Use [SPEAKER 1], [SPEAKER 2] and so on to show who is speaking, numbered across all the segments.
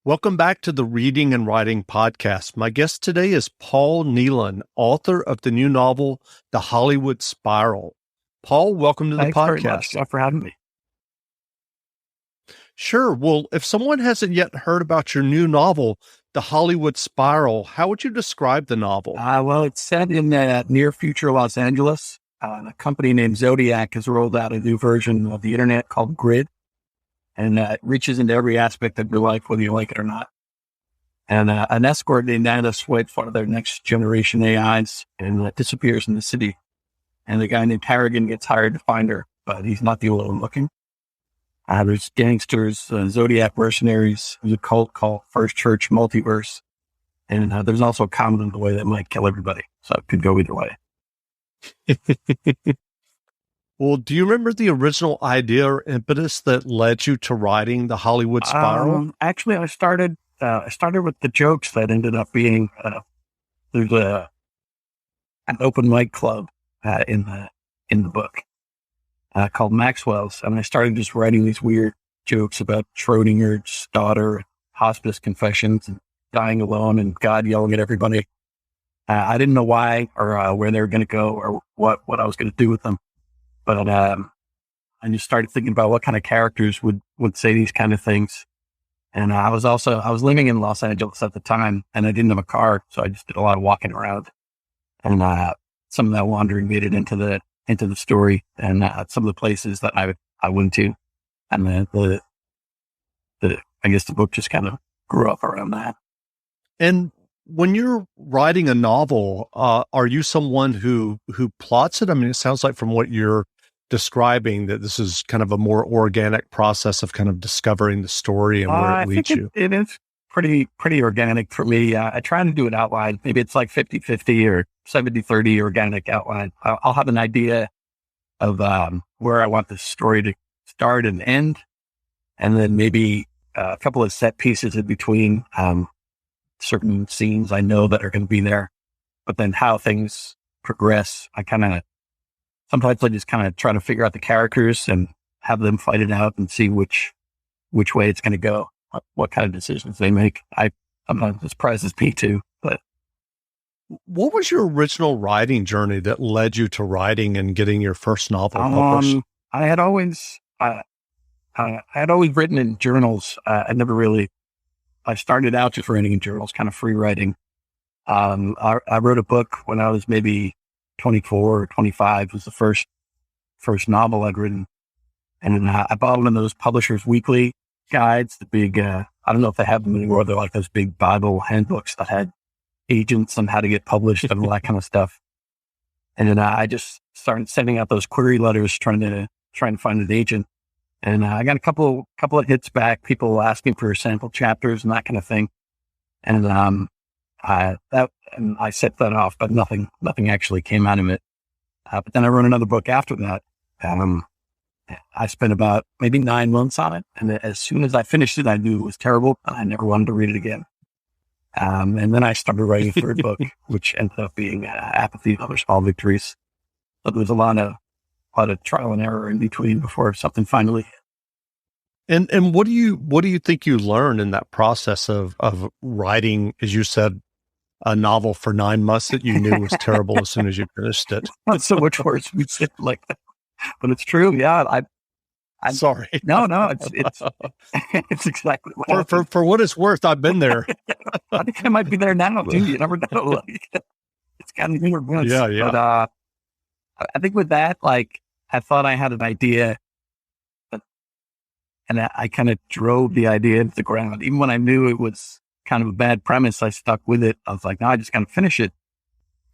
[SPEAKER 1] Welcome back to the Reading and Writing Podcast. My guest today is Paul Neilan, author of the new novel, The Hollywood Spiral. Paul, welcome to the
[SPEAKER 2] Thanks very much,
[SPEAKER 1] podcast.
[SPEAKER 2] Jeff, for having me.
[SPEAKER 1] Sure. Well, if someone hasn't yet heard about your new novel, The Hollywood Spiral, how would you describe the novel?
[SPEAKER 2] Well, it's set in near future Los Angeles. A company named Zodiac has rolled out a new version of the internet called Grid, and it reaches into every aspect of your life, whether you like it or not. And an escort named Neilan swipes one of their next generation AIs and disappears in the city. And the guy named Harrigan gets hired to find her, but he's not the only one looking. There's gangsters, Zodiac mercenaries, there's a cult called First Church Multiverse, and there's also a comet in the way that might kill everybody. So it could go either way.
[SPEAKER 1] Well, do you remember the original idea or impetus that led you to writing The Hollywood Spiral?
[SPEAKER 2] Actually, I started with the jokes that ended up being, there's an open mic club in the book called Maxwell's, and I started just writing these weird jokes about Schrodinger's daughter, hospice confessions, and dying alone, and God yelling at everybody. I didn't know why or where they were going to go or what I was going to do with them, but I just started thinking about what kind of characters would say these kind of things. And I was living in Los Angeles at the time, and I didn't have a car, so I just did a lot of walking around, and some of that wandering made it into the story, and some of the places that I went to, and I guess the book just kind of grew up around that.
[SPEAKER 1] And when you're writing a novel, are you someone who plots it? I mean, it sounds like from what you're describing that this is kind of a more organic process of kind of discovering the story and where it leads you.
[SPEAKER 2] It is pretty organic for me. I try to do an outline. Maybe it's like 50-50 or 70-30 organic outline. I'll have an idea of where I want the story to start and end, and then maybe a couple of set pieces in between, certain scenes I know that are going to be there. But then how things progress, sometimes I just kind of try to figure out the characters and have them fight it out and see which way it's going to go, what kind of decisions they make. Sometimes it surprises me too. But
[SPEAKER 1] what was your original writing journey that led you to writing and getting your first novel published?
[SPEAKER 2] I had always written in journals. I started out just writing in journals, kind of free writing. I wrote a book when I was maybe 24 or 25. It was the first novel I'd written. And I bought one of those Publishers Weekly guides, the big, I don't know if they have them anymore. They're like those big Bible handbooks that had agents on how to get published and all that kind of stuff. And then I just started sending out those query letters, trying to find an agent. And I got a couple of hits back, people asking for sample chapters and that kind of thing. And I set that off, but nothing actually came out of it. But then I wrote another book after that. I spent about maybe 9 months on it. And as soon as I finished it, I knew it was terrible. And I never wanted to read it again. And then I started writing a third book, which ended up being Apathy and Other Small Victories. But there was a lot of trial and error in between before something finally hit.
[SPEAKER 1] And what do you think you learned in that process of writing, as you said, a novel for 9 months that you knew was terrible as soon as you finished it?
[SPEAKER 2] Not so much worse we say like that, but it's true. Yeah, I'm
[SPEAKER 1] sorry.
[SPEAKER 2] No, it's it's exactly what
[SPEAKER 1] for what it's worth. I've been there.
[SPEAKER 2] I think I might be there now too. You never know. Like, it's kind of more once.
[SPEAKER 1] Yeah.
[SPEAKER 2] But I think with that, like, I thought I had an idea, and I kind of drove the idea into the ground. Even when I knew it was kind of a bad premise, I stuck with it. I was like, no, I just got to finish it.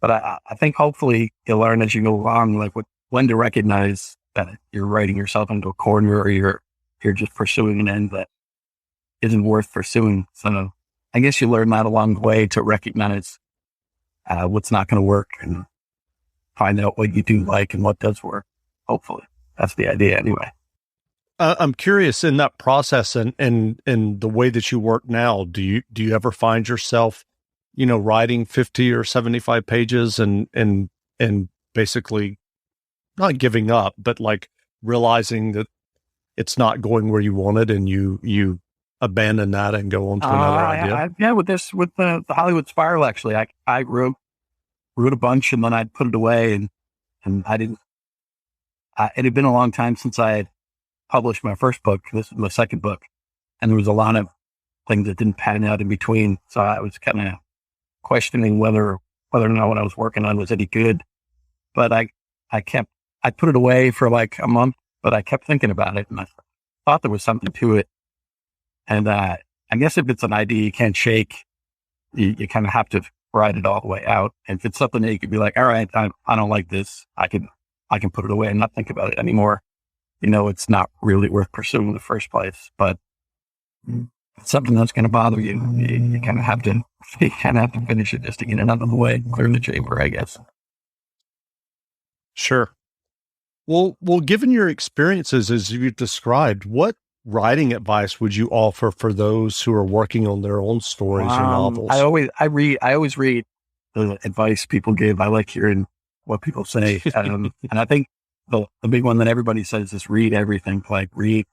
[SPEAKER 2] But I think hopefully you'll learn as you go along, like when to recognize that you're writing yourself into a corner, or you're just pursuing an end that isn't worth pursuing. So I guess you learn that along the way to recognize what's not going to work and find out what you do like and what does work. Hopefully that's the idea anyway.
[SPEAKER 1] I'm curious in that process and the way that you work now, do you ever find yourself, writing 50 or 75 pages and basically not giving up, but like realizing that it's not going where you wanted and you abandon that and go on to another idea?
[SPEAKER 2] Yeah, with the Hollywood Spiral, actually, I wrote a bunch and then I'd put it away and I didn't, it had been a long time since I had published my first book. This is my second book. And there was a lot of things that didn't pan out in between. So I was kind of questioning whether or not what I was working on was any good. But I put it away for like a month, but I kept thinking about it and I thought there was something to it. And I guess if it's an idea you can't shake, you kind of have to write it all the way out. And if it's something that you could be like, all right, I don't like this, I can put it away and not think about it anymore. It's not really worth pursuing in the first place. But it's something that's going to bother you. You kind of have to finish it just to get it out of the way, clear the chamber, I guess.
[SPEAKER 1] Sure. Well, given your experiences as you described, what writing advice would you offer for those who are working on their own stories or novels?
[SPEAKER 2] I always read the advice people give. I like hearing what people say. And I think the big one that everybody says is read everything, like read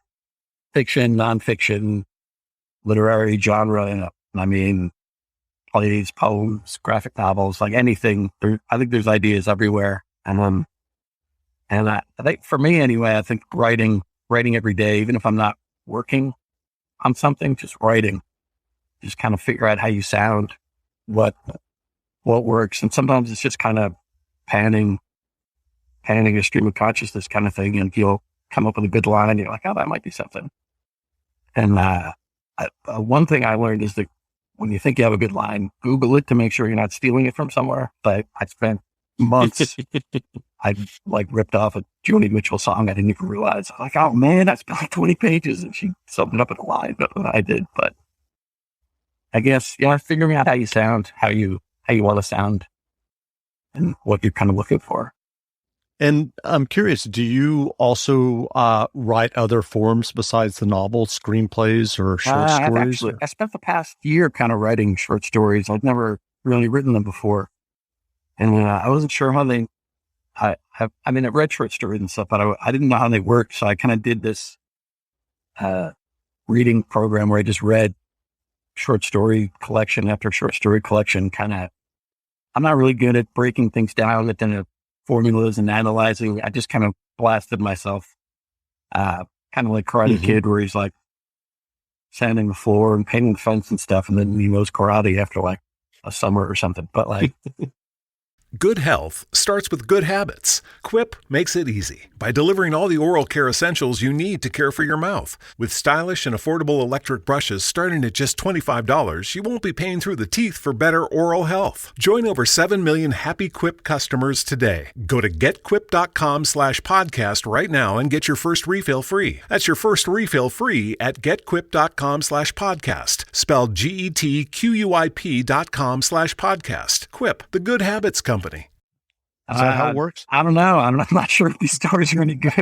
[SPEAKER 2] fiction, nonfiction, literary genre. I mean, plays, poems, graphic novels, like anything. I think there's ideas everywhere. And I think for me anyway, I think writing every day, even if I'm not working on something, just writing, just kind of figure out how you sound, what works. And sometimes it's just kind of panning a stream of consciousness kind of thing. And you'll come up with a good line and you're like, oh, that might be something. And one thing I learned is that when you think you have a good line, Google it to make sure you're not stealing it from somewhere. But I spent months, I like ripped off a Joni Mitchell song I didn't even realize. I'm like, oh man, that's like 20 pages. And she summed it up in a line, but I did. But I guess, figuring out how you sound, how you want to sound and what you're kind of looking for.
[SPEAKER 1] And I'm curious, do you also write other forms besides the novel, screenplays or short stories?
[SPEAKER 2] I spent the past year kind of writing short stories. I'd never really written them before. And I wasn't sure how they, I've read short stories and stuff, but I didn't know how they worked. So I kind of did this reading program where I just read short story collection after short story collection. I'm not really good at breaking things down into formulas and analyzing. I just kind of blasted myself, kind of like Karate Kid, where he's like sanding the floor and painting the fence and stuff. And then he knows karate after like a summer or something. But like,
[SPEAKER 3] Good health starts with good habits. Quip makes it easy by delivering all the oral care essentials you need to care for your mouth. With stylish and affordable electric brushes starting at just $25, you won't be paying through the teeth for better oral health. Join over 7 million happy Quip customers today. Go to getquip.com/podcast right now and get your first refill free. That's your first refill free at getquip.com/podcast. Spelled GETQUIP.com/podcast. Quip, the good habits company.
[SPEAKER 1] Is that how it works?
[SPEAKER 2] I don't know. I'm not sure if these stories are any good.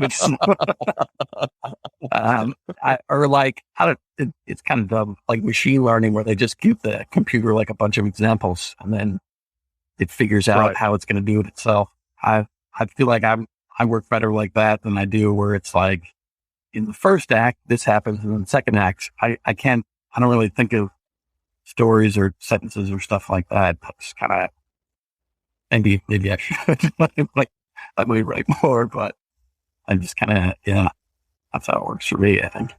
[SPEAKER 2] It's kind of dumb, like machine learning, where they just give the computer like a bunch of examples and then it figures out how it's going to do it itself. I feel like I work better like that than I do where it's like in the first act, this happens. And in the second act, I don't really think of stories or sentences or stuff like that. It's kind of, maybe I should like I might write more, but I'm just kind of, that's how it works for me, I think.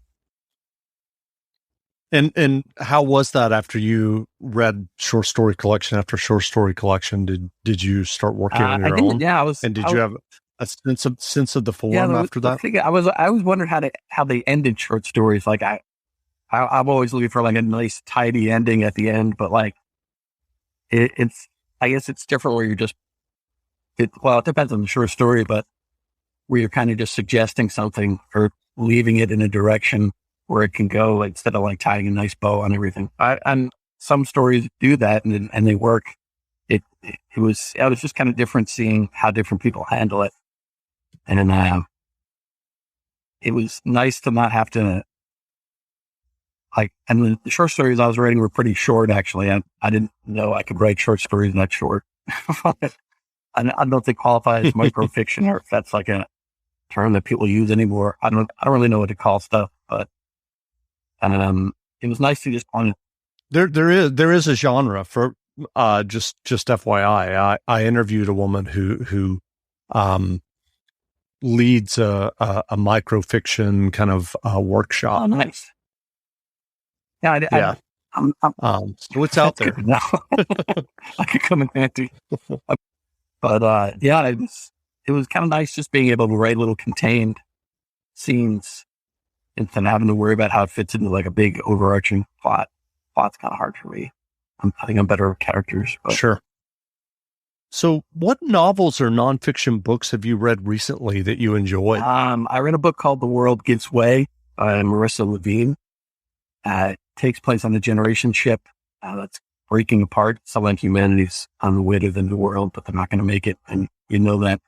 [SPEAKER 1] And how was that after you read short story collection after short story collection? Did you start working on your own?
[SPEAKER 2] Yeah,
[SPEAKER 1] you have a sense of the form after that?
[SPEAKER 2] I always wondered how they ended short stories. Like I'm always looking for like a nice tidy ending at the end, but like it's I guess it's different where you're just, it depends on the short story, but where you're kind of just suggesting something or leaving it in a direction where it can go instead of like tying a nice bow on everything. And some stories do that and they work. It was just kind of different seeing how different people handle it. And it was nice to not have to and the short stories I was writing were pretty short, actually. I didn't know I could write short stories that short. I don't know if they qualify as microfiction or if that's like a term that people use anymore. I don't really know what to call stuff, but it was nice to just on.
[SPEAKER 1] There is a genre for just FYI. I interviewed a woman who um leads a microfiction kind of workshop.
[SPEAKER 2] Oh, nice. Yeah,
[SPEAKER 1] Yeah. So it's out there
[SPEAKER 2] now. I could come in handy. But yeah, it was kind of nice just being able to write little contained scenes instead of having to worry about how it fits into like a big overarching plot. Plot's kind of hard for me. I think I'm better with characters. But.
[SPEAKER 1] Sure. So what novels or nonfiction books have you read recently that you enjoyed?
[SPEAKER 2] I read a book called The World Gives Way by Marissa Levine. It takes place on a generation ship that's breaking apart. Some humanity's on the way to the new world, but they're not going to make it. And you know that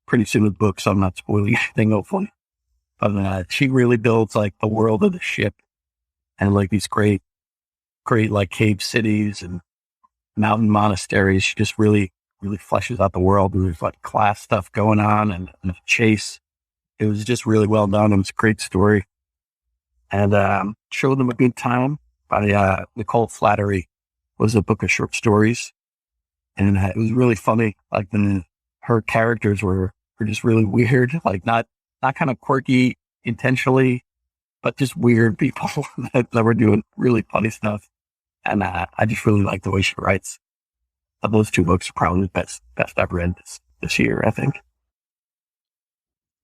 [SPEAKER 2] pretty soon with the book, so I'm not spoiling anything, hopefully. But she really builds like the world of the ship and like these great like cave cities and mountain monasteries. She just really fleshes out the world. And there's like class stuff going on and a chase. It was just really well done. It was a great story. And Show Them a Good Time by Nicole Flattery was a book of short stories. And it was really funny. Like her characters were just really weird, like not kind of quirky intentionally, but just weird people that were doing really funny stuff. And I just really like the way she writes. Those two books are probably the best I've read this year, I think.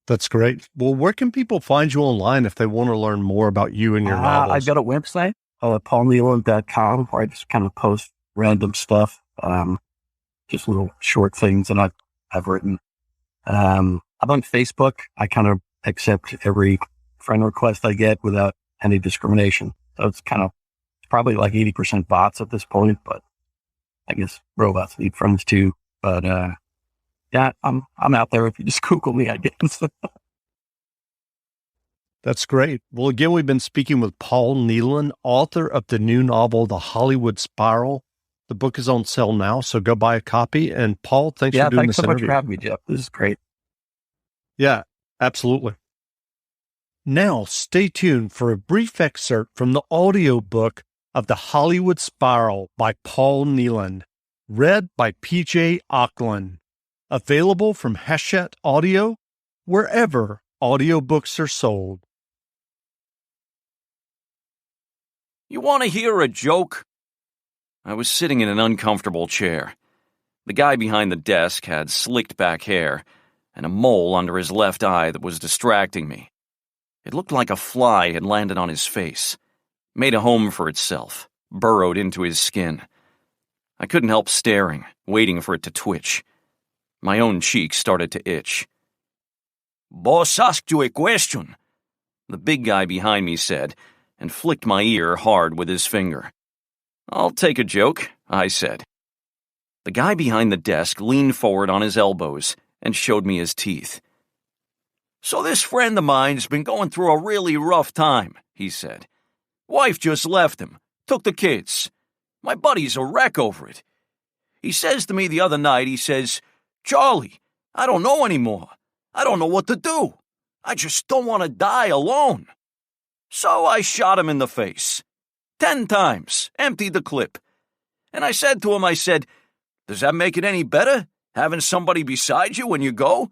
[SPEAKER 1] That's great. Well, where can people find you online if they want to learn more about you and your novels?
[SPEAKER 2] I've got a website at paulneilan.com where I just kind of post random stuff, just little short things that I've written. I'm on Facebook. I kind of accept every friend request I get without any discrimination. So it's probably like 80% bots at this point, but I guess robots need friends too. But yeah, I'm out there if you just Google me, I guess.
[SPEAKER 1] That's great. Well, again, we've been speaking with Paul Neilan, author of the new novel, The Hollywood Spiral. The book is on sale now, so go buy a copy. And Paul, thanks for doing this interview.
[SPEAKER 2] Yeah, thanks so much for having me, Jeff. This is great.
[SPEAKER 1] Yeah, absolutely. Now, stay tuned for a brief excerpt from the audiobook of The Hollywood Spiral by Paul Neilan, read by PJ Auckland. Available from Hachette Audio, wherever audiobooks are sold.
[SPEAKER 4] You want to hear a joke? I was sitting in an uncomfortable chair. The guy behind the desk had slicked back hair and a mole under his left eye that was distracting me. It looked like a fly had landed on his face, made a home for itself, burrowed into his skin. I couldn't help staring, waiting for it to twitch. My own cheek started to itch. "Boss asked you a question," the big guy behind me said, and flicked my ear hard with his finger. "I'll take a joke," I said. The guy behind the desk leaned forward on his elbows and showed me his teeth. "So this friend of mine's been going through a really rough time," he said. "Wife just left him, took the kids. My buddy's a wreck over it. He says to me the other night, he says, 'Charlie, I don't know anymore. I don't know what to do. I just don't want to die alone.' So I shot him in the face. 10 times, emptied the clip. And I said to him, I said, 'Does that make it any better, having somebody beside you when you go?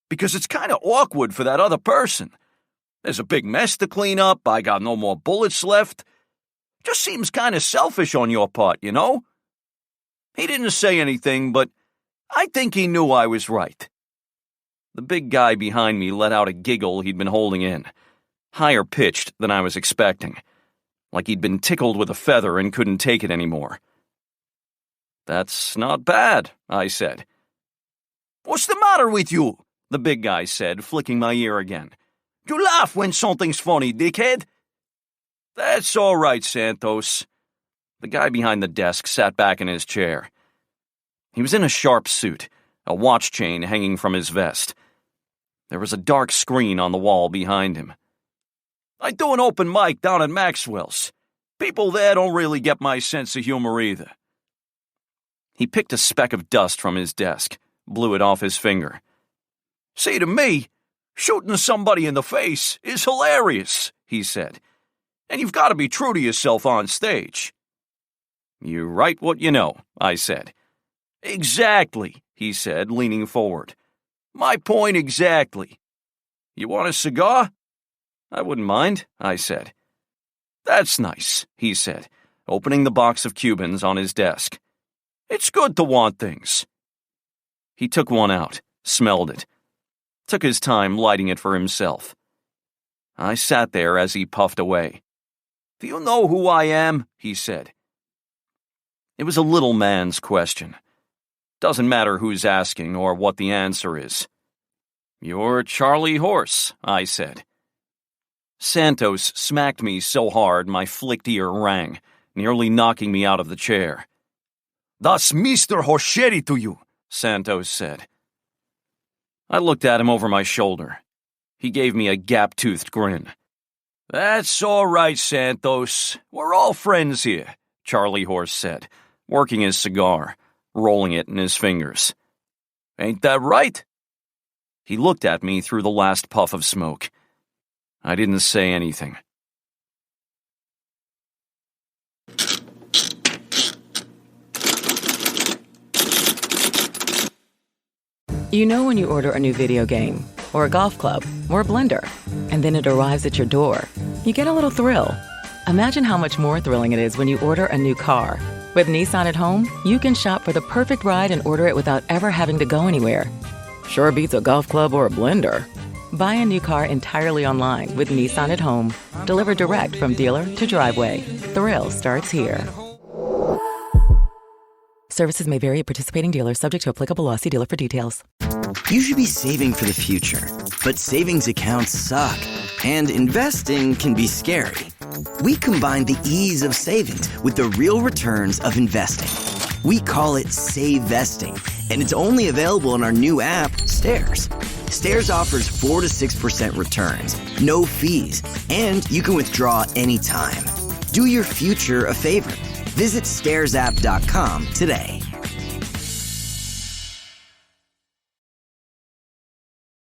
[SPEAKER 4] Because it's kind of awkward for that other person. There's a big mess to clean up. I got no more bullets left. Just seems kind of selfish on your part, you know?' He didn't say anything, but I think he knew I was right." The big guy behind me let out a giggle he'd been holding in, higher pitched than I was expecting, like he'd been tickled with a feather and couldn't take it anymore. "That's not bad," I said. "What's the matter with you?" the big guy said, flicking my ear again. "You laugh when something's funny, dickhead." "That's all right, Santos." The guy behind the desk sat back in his chair. He was in a sharp suit, a watch chain hanging from his vest. There was a dark screen on the wall behind him. "I do an open mic down at Maxwell's. People there don't really get my sense of humor either." He picked a speck of dust from his desk, blew it off his finger. "See, to me, shooting somebody in the face is hilarious," he said. And you've got to be true to yourself on stage. You write what you know, I said. Exactly, he said, leaning forward. My point exactly. You want a cigar? I wouldn't mind, I said. That's nice, he said, opening the box of Cubans on his desk. It's good to want things. He took one out, smelled it, took his time lighting it for himself. I sat there as he puffed away. Do you know who I am? He said. It was a little man's question. Doesn't matter who's asking or what the answer is. You're Charlie Horse, I said. Santos smacked me so hard my flicked ear rang, nearly knocking me out of the chair. That's Mr. Horscheri to you, Santos said. I looked at him over my shoulder. He gave me a gap-toothed grin. That's all right, Santos. We're all friends here, Charlie Horse said, working his cigar, rolling it in his fingers. Ain't that right? He looked at me through the last puff of smoke. I didn't say anything.
[SPEAKER 5] You know when you order a new video game, or a golf club, or a blender, and then it arrives at your door, you get a little thrill. Imagine how much more thrilling it is when you order a new car. With Nissan at home, you can shop for the perfect ride and order it without ever having to go anywhere. Sure beats a golf club or a blender. Buy a new car entirely online with Nissan at home. Delivered direct from dealer to driveway. Thrill starts here. Services may vary at participating dealers, subject to applicable law. See dealer for details.
[SPEAKER 6] You should be saving for the future, but savings accounts suck, and investing can be scary. We combine the ease of savings with the real returns of investing. We call it Save Vesting, and it's only available in our new app, Stairs. Stairs offers 4 to 6% returns, no fees, and you can withdraw anytime. Do your future a favor. Visit stairsapp.com today.